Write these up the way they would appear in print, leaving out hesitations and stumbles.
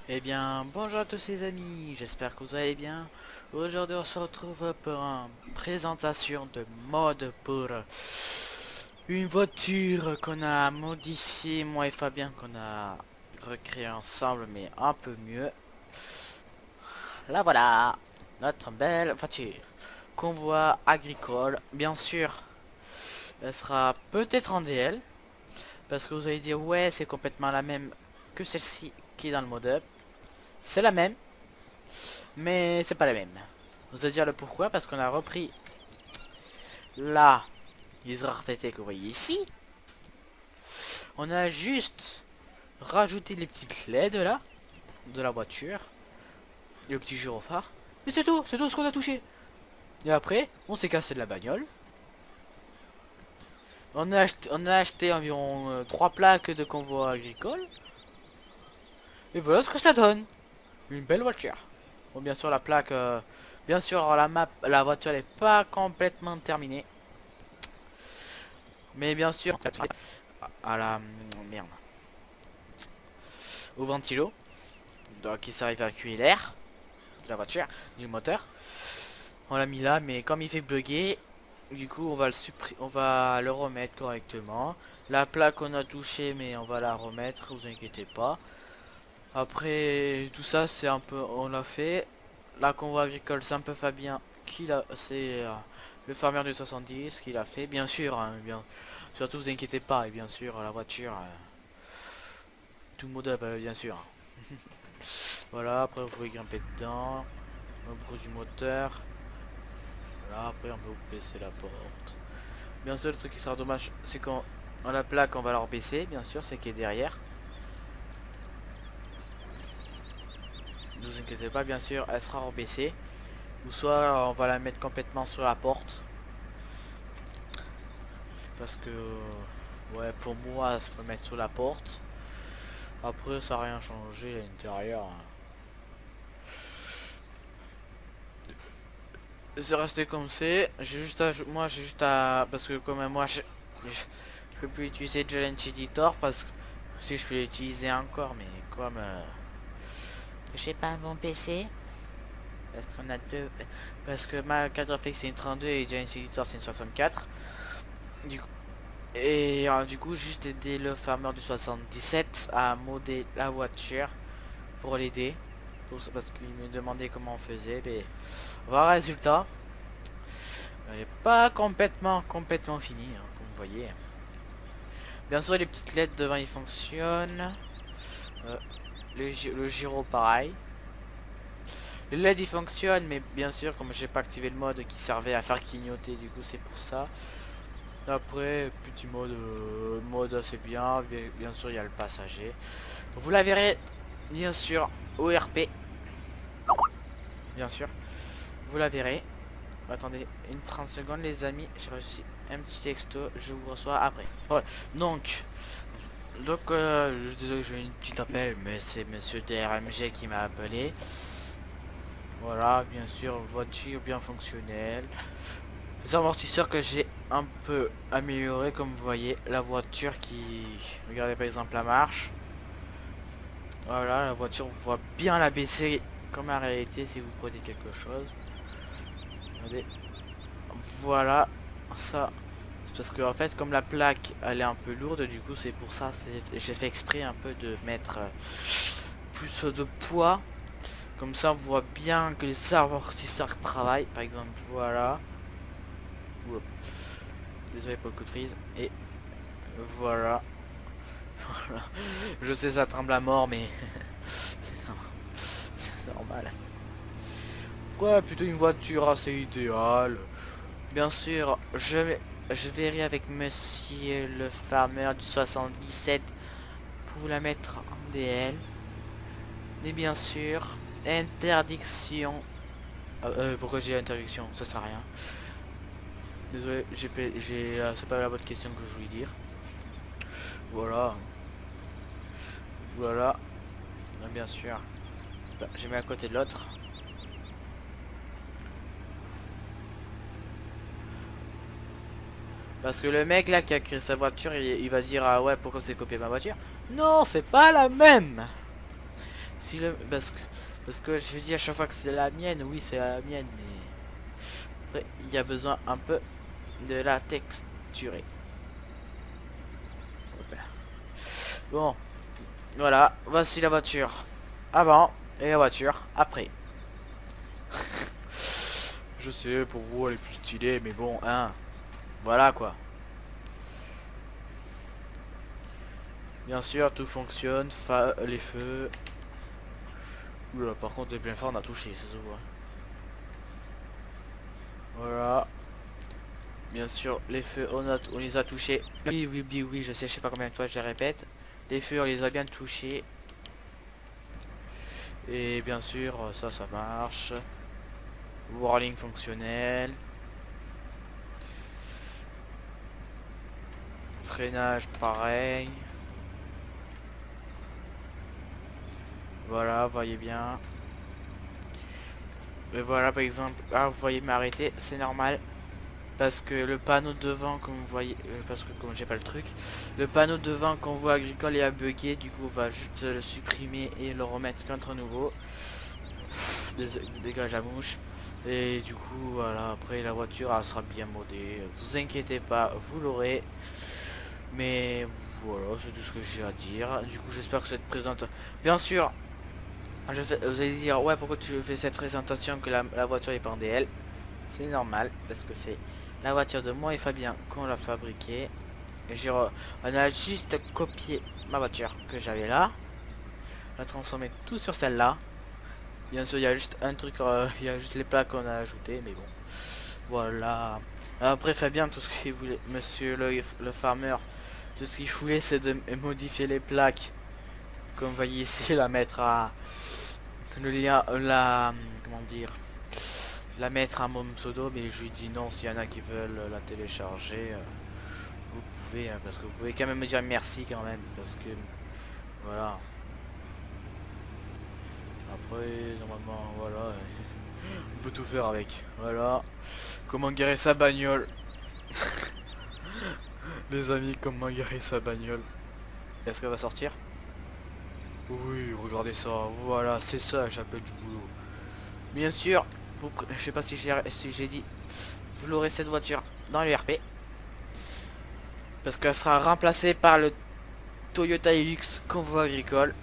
Eh bien, bonjour à tous les amis, j'espère que vous allez bien. Aujourd'hui on se retrouve pour une présentation de mode pour une voiture qu'on a modifiée, moi et Fabien, qu'on a recréé ensemble, mais un peu mieux. Là voilà, notre belle voiture. Convoi agricole, bien sûr, elle sera peut-être en DL, parce que vous allez dire ouais c'est complètement la même que celle-ci qui est dans le mode up. C'est la même, mais c'est pas la même. Vous allez dire le pourquoi, parce qu'on a repris là les RTT que vous voyez ici. On a juste rajouté les petites LED là de la voiture, et le petit gyrophare. Et c'est tout ce qu'on a touché. Et après, on s'est cassé de la bagnole. On a acheté environ 3 plaques de convoi agricole. Et voilà ce que ça donne. Une belle voiture. Bon, bien sûr, la plaque, bien sûr, la map, la voiture n'est pas complètement terminée. Mais bien sûr, à la merde, au ventilo, donc qui sert à évacuer l'air de la voiture, du moteur. On l'a mis là, mais comme il fait bugger, du coup on va on va le remettre correctement. La plaque on a touché, mais on va la remettre, vous inquiétez pas. Après tout ça c'est un peu, on l'a fait. La convoi agricole c'est un peu Fabien qui l'a, c'est le farmer du 70 qui l'a fait, bien sûr, hein, bien. Surtout vous inquiétez pas, et bien sûr la voiture, tout mode up, bien sûr. Voilà, après vous pouvez grimper dedans, au bruit du moteur. Voilà, après on peut vous baisser la porte. Bien sûr, le truc qui sera dommage, c'est quand on la plaque, on va la baisser, bien sûr, c'est qui est derrière. Ne vous inquiétez pas, bien sûr, elle sera rebaissée. Ou soit on va la mettre complètement sur la porte. Parce que, ouais, pour moi, il faut mettre sur la porte. Après, ça n'a rien changé à l'intérieur. C'est resté comme c'est. J'ai juste à, moi, j'ai juste à, parce que comme moi, je peux plus utiliser Challenge Editor parce que si je peux l'utiliser encore, mais comme j'ai pas un bon PC, parce qu'on a deux, parce que ma 4FX c'est une 32 et Challenge Editor c'est une 64. Du coup, et du coup, juste aider le farmer du 77 à modder la voiture pour l'aider, parce qu'il me demandait comment on faisait. Mais voilà, résultat, elle n'est pas complètement finie, hein, comme vous voyez. Bien sûr, les petites LED devant ils fonctionnent. Euh, le gyro pareil. Le LED il fonctionne, mais bien sûr, comme j'ai pas activé le mode qui servait à faire clignoter, du coup c'est pour ça. Après, petit mode, mode assez bien. Bien sûr, il y a le passager. Vous la verrez, bien sûr, au RP. Bien sûr, vous la verrez. Attendez une 30 secondes, les amis. J'ai reçu un petit texto. Je vous reçois après. Ouais, donc, désolé, j'ai une petite appel, mais c'est monsieur DRMG qui m'a appelé. Voilà, bien sûr, voiture bien fonctionnelle. Les amortisseurs que j'ai un peu amélioré, comme vous voyez, la voiture qui, regardez par exemple la marche. Voilà, la voiture, on voit bien la baisser comme en réalité si vous prenez quelque chose. Regardez, voilà, ça. C'est parce que en fait, comme la plaque, elle est un peu lourde, du coup, c'est pour ça, j'ai fait exprès un peu de mettre plus de poids. Comme ça, on voit bien que les amortisseurs travaillent. Par exemple, voilà. Oups. Désolé pour le coup de frise. Et voilà. Voilà. Je sais, ça tremble à mort, mais c'est normal. Ouais, plutôt une voiture assez idéale. Bien sûr, je verrai avec monsieur le farmer du 77 pour vous la mettre en DL. Et bien sûr, interdiction. Pourquoi j'ai interdiction? Ça sert à rien. Désolé, c'est pas la bonne question que je voulais dire. Voilà. Voilà. Bien sûr. Bah, j'ai mis à côté de l'autre. Parce que le mec là qui a créé sa voiture, il va dire ah ouais pourquoi c'est copié ma voiture. Non, c'est pas la même. Si le parce que je dis à chaque fois que c'est la mienne, oui c'est la mienne, mais après il y a besoin un peu de la texturer. Hop là. Bon, voilà, voici la voiture avant et la voiture après. Je sais, pour vous elle est plus stylée, mais bon, hein, voilà quoi. Bien sûr, tout fonctionne, les feux. Oula, par contre, les pleins phares, on a touché, ça se voit. Voilà. Bien sûr, les feux, on les a touchés. Oui, oui, oui, oui, je sais pas combien de fois je les répète. Les feux, on les a bien touchés. Et bien sûr, ça marche. Warning fonctionnel. Freinage, pareil. Voilà, voyez bien. Et voilà, par exemple, là, vous voyez m'arrêter, c'est normal. Parce que le panneau devant, comme vous voyez, parce que comme j'ai pas le truc, le panneau devant qu'on voit agricole est à bugger, du coup on va juste le supprimer et le remettre contre nouveau. Dégage la mouche. Et du coup voilà, après la voiture elle sera bien modée, vous inquiétez pas, vous l'aurez. Mais voilà, c'est tout ce que j'ai à dire. Du coup j'espère que cette présentation, bien sûr, vous allez dire ouais pourquoi tu fais cette présentation que la voiture est pas en DL. C'est normal parce que c'est la voiture de moi et Fabien qu'on l'a fabriquée. On a juste copié ma voiture que j'avais là, on a transformé tout sur celle-là. Bien sûr, il y a juste un truc, il y a juste les plaques qu'on a ajouté, mais bon, voilà. Après Fabien, tout ce qu'il voulait, monsieur le farmer, tout ce qu'il voulait, c'est de modifier les plaques. Comme vous voyez ici, la mettre à le lien, comment dire, la mettre à mon pseudo, mais je lui dis non. S'il y en a qui veulent la télécharger, vous pouvez, hein, parce que vous pouvez quand même me dire merci quand même, parce que voilà. Après, normalement, voilà, on peut tout faire avec. Voilà. Comment garer sa bagnole. Les amis, comment garer sa bagnole. Est-ce qu'elle va sortir? Oui, regardez ça. Voilà, c'est ça, j'appelle du boulot. Bien sûr, je sais pas si j'ai dit, vous l'aurez cette voiture dans le RP. Parce qu'elle sera remplacée par le Toyota Hilux Convoi Agricole.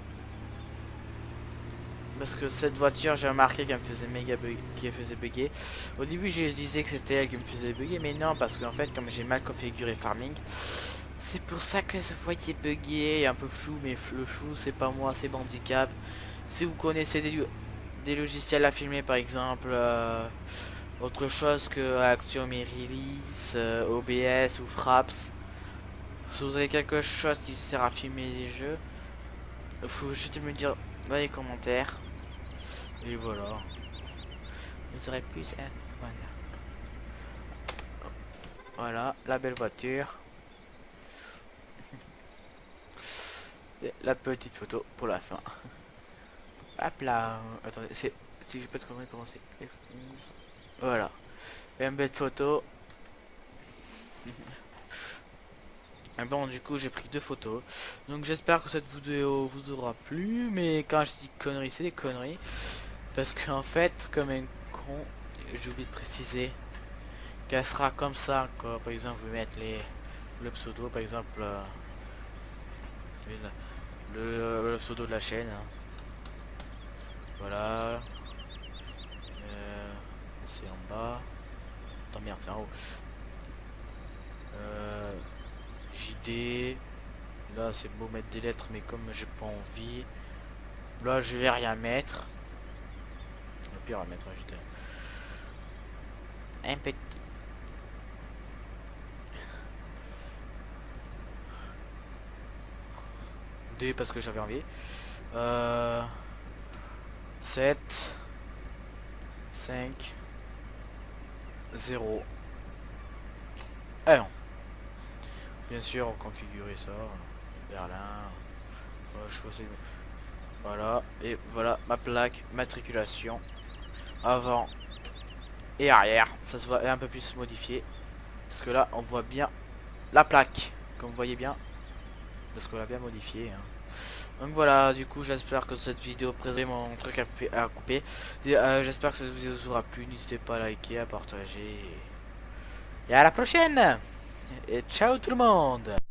Parce que cette voiture, j'ai remarqué qu'elle me faisait méga bug, qu'elle faisait bugger. Au début, je disais que c'était elle qui me faisait bugger, mais non, parce qu'en fait, comme j'ai mal configuré Farming, c'est pour ça que ce voyait bugger, un peu flou, mais le flou, c'est pas moi, c'est Bandicap. Si vous connaissez des logiciels à filmer, par exemple, autre chose que Action Release, OBS ou Fraps, si vous avez quelque chose qui sert à filmer les jeux, il faut juste me dire dans les commentaires. Et voilà. Vous aurez plus, hein. Voilà. Voilà, la belle voiture. Et la petite photo pour la fin. Hop là. Attendez, si je peux te commencer. Voilà. Et une belle photo. Et bon, du coup, j'ai pris 2 photos. Donc, j'espère que cette vidéo vous aura plu. Mais quand je dis conneries, c'est des conneries. Parce qu'en fait, comme un con, j'ai oublié de préciser qu'elle sera comme ça. Quoi. Par exemple, vous mettre le pseudo, par exemple, le pseudo de la chaîne. Hein. Voilà. C'est en bas. Non, merde, c'est en haut. JD. Là, c'est beau mettre des lettres, mais comme j'ai pas envie. Là, je vais rien mettre. Au pire, on va mettre un JD. Un petit. D parce que j'avais envie. 7 5 0 1. Bien sûr, on configurer ça. Berlin. Choisir. Voilà. Et voilà ma plaque matriculation. Avant et arrière. Ça se voit un peu plus modifié. Parce que là, on voit bien la plaque. Comme vous voyez bien. Parce qu'on l'a bien modifié. Hein. Donc voilà, du coup j'espère que cette vidéo présente mon truc à couper. J'espère que cette vidéo vous aura plu. N'hésitez pas à liker, à partager. Et à la prochaine. Et ciao tout le monde.